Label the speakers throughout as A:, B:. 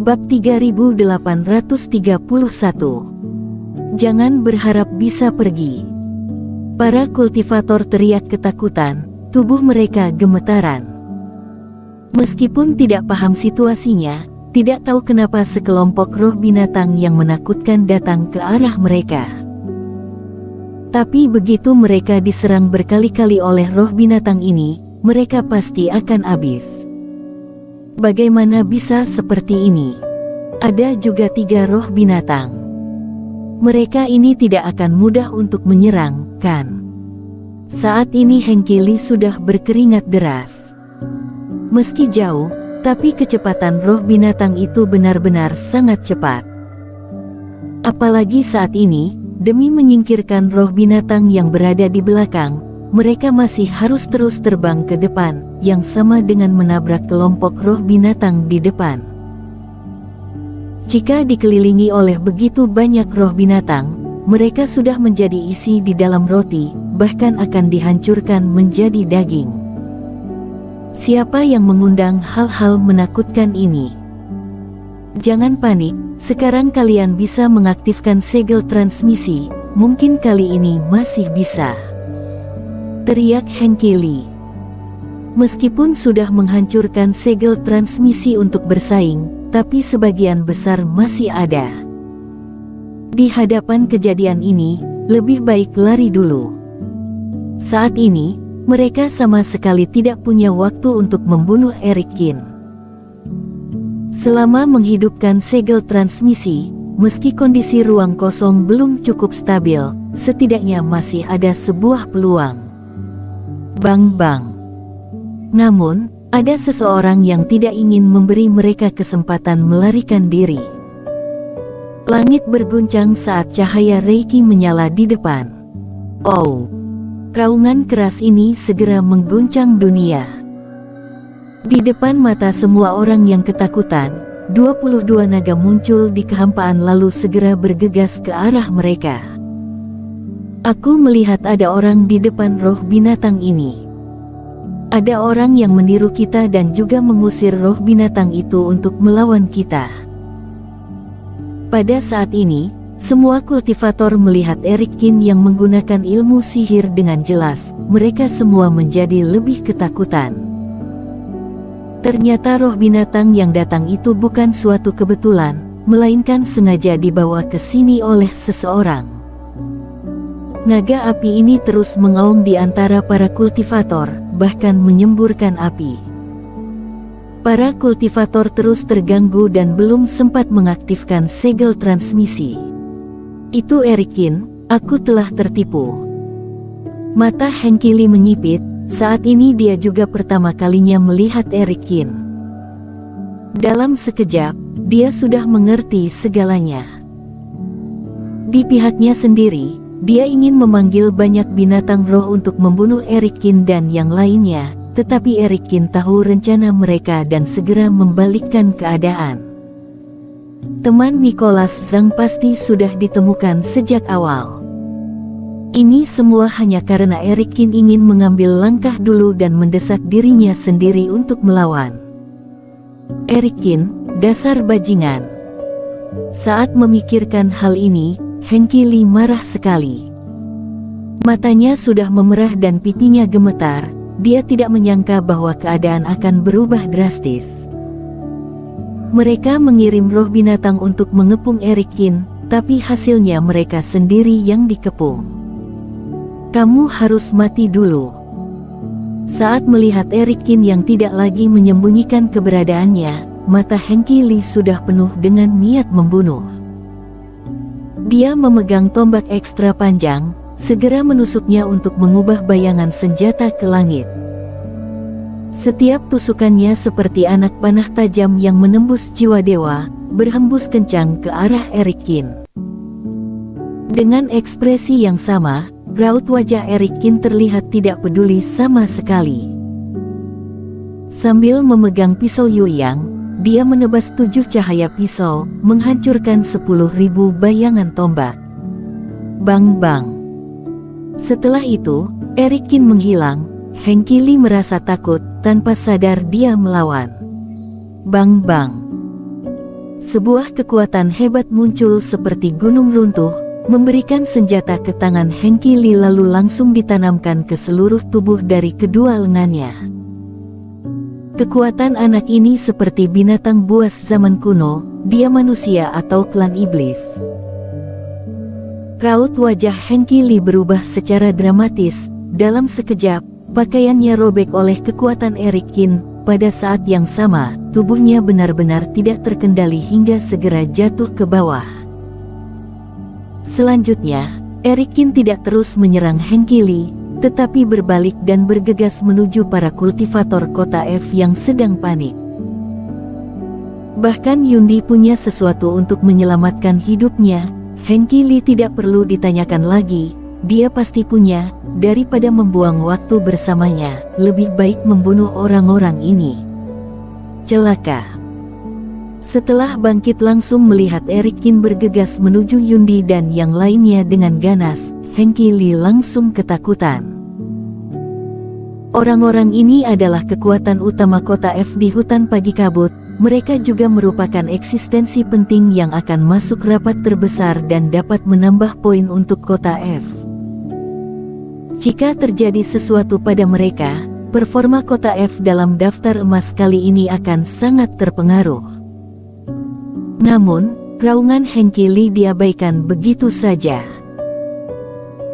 A: Bab 3831. Jangan berharap bisa pergi. Para kultivator teriak ketakutan, tubuh mereka gemetaran. Meskipun tidak paham situasinya, tidak tahu kenapa sekelompok roh binatang yang menakutkan datang ke arah mereka. Tapi begitu mereka diserang berkali-kali oleh roh binatang ini, mereka pasti akan habis. Bagaimana bisa seperti ini? Ada juga 3 roh binatang. Mereka ini tidak akan mudah untuk menyerang, kan? Saat ini Hengki Li sudah berkeringat deras. Meski jauh, tapi kecepatan roh binatang itu benar-benar sangat cepat. Apalagi saat ini, demi menyingkirkan roh binatang yang berada di belakang, mereka masih harus terus terbang ke depan, yang sama dengan menabrak kelompok roh binatang di depan. Jika dikelilingi oleh begitu banyak roh binatang, mereka sudah menjadi isi di dalam roti, bahkan akan dihancurkan menjadi daging. Siapa yang mengundang hal-hal menakutkan ini? Jangan panik, sekarang kalian bisa mengaktifkan segel transmisi, mungkin kali ini masih bisa. Teriak Hengki Li. Meskipun sudah menghancurkan segel transmisi untuk bersaing, tapi sebagian besar masih ada. Di hadapan kejadian ini, lebih baik lari dulu. Saat ini, mereka sama sekali tidak punya waktu untuk membunuh Eric Qin. Selama menghidupkan segel transmisi, meski kondisi ruang kosong belum cukup stabil, setidaknya masih ada sebuah peluang. Bang-bang. Namun, ada seseorang yang tidak ingin memberi mereka kesempatan melarikan diri. Langit berguncang saat cahaya Reiki menyala di depan. Oh! Raungan keras ini segera mengguncang dunia. Di depan mata semua orang yang ketakutan, 22 naga muncul di kehampaan lalu segera bergegas ke arah mereka. Aku melihat ada orang di depan roh binatang ini. Ada orang yang meniru kita dan juga mengusir roh binatang itu untuk melawan kita. Pada saat ini, semua kultivator melihat Eric Qin yang menggunakan ilmu sihir dengan jelas. Mereka semua menjadi lebih ketakutan. Ternyata roh binatang yang datang itu bukan suatu kebetulan, melainkan sengaja dibawa ke sini oleh seseorang. Naga api ini terus mengaum di antara para kultivator, bahkan menyemburkan api. Para kultivator terus terganggu dan belum sempat mengaktifkan segel transmisi. Itu Eric Qin, aku telah tertipu. Mata Hengki Li menyipit, saat ini dia juga pertama kalinya melihat Eric Qin. Dalam sekejap, dia sudah mengerti segalanya. Di pihaknya sendiri, dia ingin memanggil banyak binatang roh untuk membunuh Eric Qin dan yang lainnya, tetapi Eric Qin tahu rencana mereka dan segera membalikkan keadaan. Teman Nicholas Zhang pasti sudah ditemukan sejak awal. Ini semua hanya karena Eric Qin ingin mengambil langkah dulu dan mendesak dirinya sendiri untuk melawan. Eric Qin, dasar bajingan. Saat memikirkan hal ini, Hengki Li marah sekali. Matanya sudah memerah dan pipinya gemetar. Dia tidak menyangka bahwa keadaan akan berubah drastis. Mereka mengirim roh binatang untuk mengepung Eric Qin, tapi hasilnya mereka sendiri yang dikepung. Kamu harus mati dulu. Saat melihat Eric Qin yang tidak lagi menyembunyikan keberadaannya, mata Hengki Li sudah penuh dengan niat membunuh. Dia memegang tombak ekstra panjang, segera menusuknya untuk mengubah bayangan senjata ke langit. Setiap tusukannya seperti anak panah tajam yang menembus jiwa dewa, berhembus kencang ke arah Eric Qin. Dengan ekspresi yang sama, raut wajah Eric Qin terlihat tidak peduli sama sekali. Sambil memegang pisau Yueyang, dia menebas 7 cahaya pisau, menghancurkan 10.000 bayangan tombak. Bang-bang. Setelah itu, Eric Qin menghilang. Hengki Li merasa takut, tanpa sadar dia melawan. Bang-bang. Sebuah kekuatan hebat muncul seperti gunung runtuh, memberikan senjata ke tangan Hengki Lee lalu langsung ditanamkan ke seluruh tubuh dari kedua lengannya. Kekuatan anak ini seperti binatang buas zaman kuno, dia manusia atau klan iblis. Raut wajah Hengki Lee berubah secara dramatis, dalam sekejap, pakaiannya robek oleh kekuatan Erik Kin. Pada saat yang sama, tubuhnya benar-benar tidak terkendali hingga segera jatuh ke bawah. Selanjutnya, Erik Kin tidak terus menyerang Hengki Lee, tetapi berbalik dan bergegas menuju para kultivator kota F yang sedang panik. Bahkan Yundi punya sesuatu untuk menyelamatkan hidupnya. Hengki Lee tidak perlu ditanyakan lagi, dia pasti punya. Daripada membuang waktu bersamanya, lebih baik membunuh orang-orang ini. Celaka. Setelah bangkit langsung melihat Erik Kin bergegas menuju Yundi dan yang lainnya dengan ganas, Hengki Lee langsung ketakutan. Orang-orang ini adalah kekuatan utama kota F di hutan pagi kabut. Mereka juga merupakan eksistensi penting yang akan masuk rapat terbesar dan dapat menambah poin untuk kota F. Jika terjadi sesuatu pada mereka, performa kota F dalam daftar emas kali ini akan sangat terpengaruh. Namun, raungan Hengki Lee diabaikan begitu saja.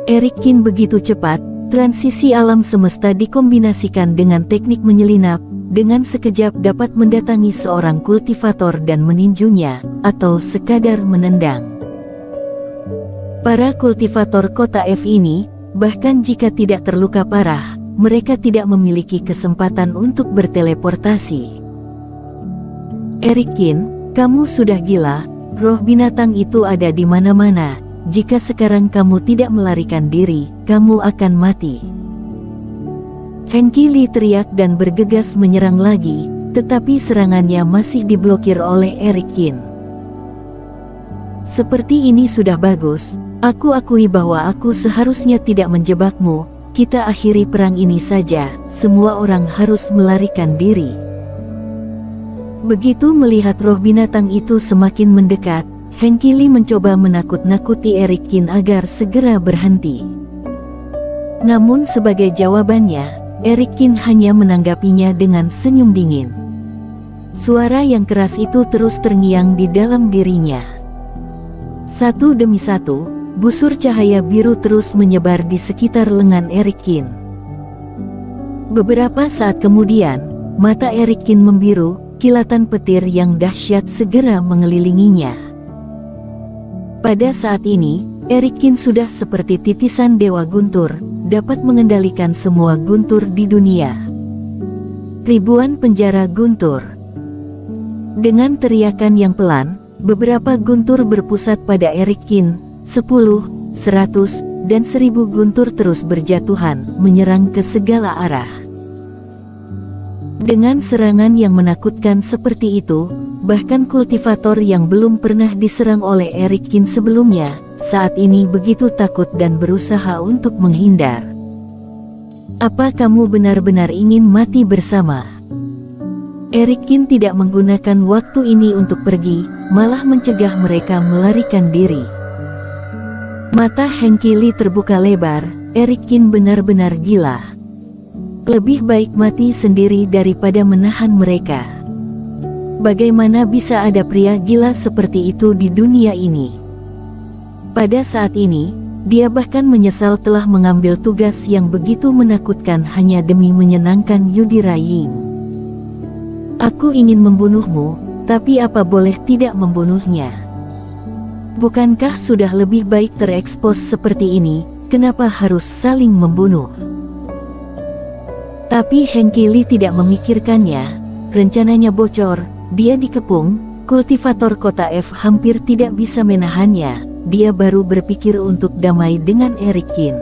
A: Erik Kin begitu cepat, transisi alam semesta dikombinasikan dengan teknik menyelinap, dengan sekejap dapat mendatangi seorang kultivator dan meninjunya, atau sekadar menendang. Para kultivator kota F ini, bahkan jika tidak terluka parah, mereka tidak memiliki kesempatan untuk berteleportasi. Erik Kin, kamu sudah gila, roh binatang itu ada di mana-mana. Jika sekarang kamu tidak melarikan diri, kamu akan mati. Hengki Lee teriak dan bergegas menyerang lagi, tetapi serangannya masih diblokir oleh Erik Kin. Seperti ini sudah bagus, aku akui bahwa aku seharusnya tidak menjebakmu, kita akhiri perang ini saja, semua orang harus melarikan diri. Begitu melihat roh binatang itu semakin mendekat, Hengki Lee mencoba menakut-nakuti Erik Kin agar segera berhenti. Namun sebagai jawabannya, Erik Kin hanya menanggapinya dengan senyum dingin. Suara yang keras itu terus terngiang di dalam dirinya. Satu demi satu, busur cahaya biru terus menyebar di sekitar lengan Erik Kin. Beberapa saat kemudian, mata Erik Kin membiru, kilatan petir yang dahsyat segera mengelilinginya. Pada saat ini, Erik Kin sudah seperti titisan dewa guntur, dapat mengendalikan semua guntur di dunia. Ribuan penjara guntur. Dengan teriakan yang pelan, beberapa guntur berpusat pada Erik Kin, 10, 100, dan 1000 guntur terus berjatuhan, menyerang ke segala arah. Dengan serangan yang menakutkan seperti itu, bahkan kultivator yang belum pernah diserang oleh Erik Kin sebelumnya, saat ini begitu takut dan berusaha untuk menghindar. Apa kamu benar-benar ingin mati bersama? Erik Kin tidak menggunakan waktu ini untuk pergi, malah mencegah mereka melarikan diri. Mata Hengki Lee terbuka lebar, Erik Kin benar-benar gila. Lebih baik mati sendiri daripada menahan mereka. Bagaimana bisa ada pria gila seperti itu di dunia ini? Pada saat ini, dia bahkan menyesal telah mengambil tugas yang begitu menakutkan hanya demi menyenangkan Yudhira Ying. Aku ingin membunuhmu, tapi apa boleh tidak membunuhnya? Bukankah sudah lebih baik terekspos seperti ini, kenapa harus saling membunuh? Tapi Hengki Lee tidak memikirkannya, rencananya bocor, dia dikepung, kultivator kota F hampir tidak bisa menahannya, dia baru berpikir untuk damai dengan Erik Kin.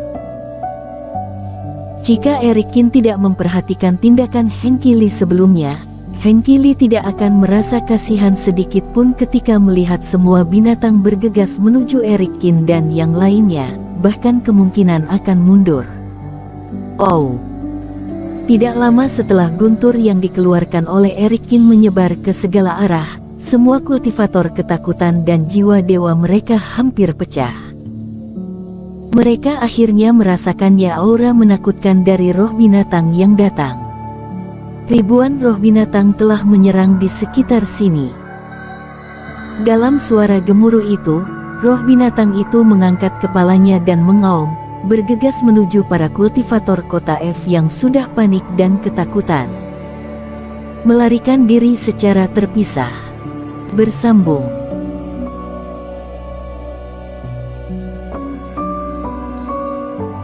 A: Jika Erik Kin tidak memperhatikan tindakan Hengki Lee sebelumnya, Hengki Lee tidak akan merasa kasihan sedikit pun ketika melihat semua binatang bergegas menuju Erik Kin dan yang lainnya, bahkan kemungkinan akan mundur. Oh! Tidak lama setelah guntur yang dikeluarkan oleh Erik Kin menyebar ke segala arah, Semua kultivator ketakutan dan jiwa dewa mereka hampir pecah. Mereka akhirnya merasakannya aura menakutkan dari roh binatang yang datang. Ribuan roh binatang telah menyerang di sekitar sini. Dalam suara gemuruh itu, roh binatang itu mengangkat kepalanya dan mengaum, bergegas menuju para kultivator kota F yang sudah panik dan ketakutan. Melarikan diri secara terpisah. Bersambung.